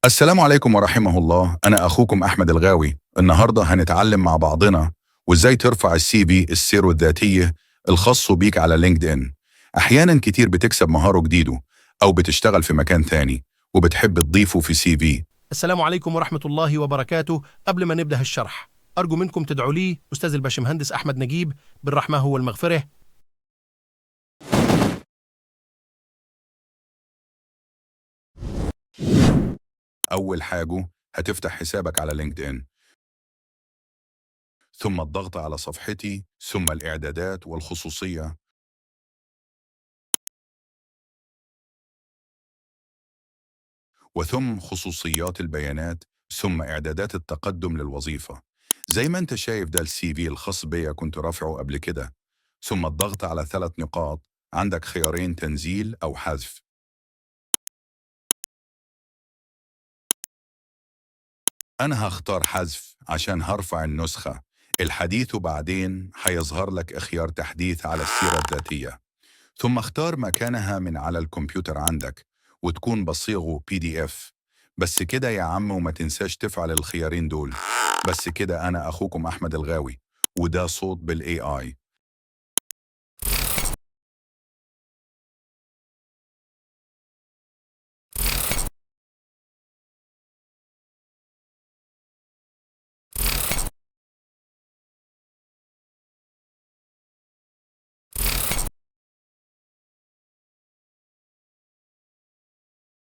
السلام عليكم ورحمه الله. أنا أخوكم أحمد الغاوي. النهاردة هنتعلم مع بعضنا وإزاي ترفع السي في السيرة الذاتية الخاص بيك على لينكد إن. أحيانا كتير بتكسب مهارة جديدة أو بتشتغل في مكان ثاني وبتحب تضيفه في سي في. السلام عليكم ورحمة الله وبركاته. قبل ما نبدأ الشرح أرجو منكم تدعوا لي أستاذ الباشمهندس أحمد نجيب بالرحمة والمغفرة. أول حاجة هتفتح حسابك على لينكد إن، ثم الضغط على صفحتي، ثم الإعدادات والخصوصية، وثم خصوصيات البيانات، ثم إعدادات التقدم للوظيفة. زي ما أنت شايف ده السي في الخاص بيا، كنت رافعه قبل كده. ثم الضغط على 3 نقاط، عندك خيارين: تنزيل أو حذف. أنا هختار حذف عشان هرفع النسخة. الحديث وبعدين هيظهر لك خيار تحديث على السيرة الذاتية، ثم اختار مكانها من على الكمبيوتر عندك وتكون بصيغه PDF. بس كده يا عم، وما تنساش تفعل الخيارين دول. بس كده. أنا أخوكم أحمد الغاوي، وده صوت بالAI.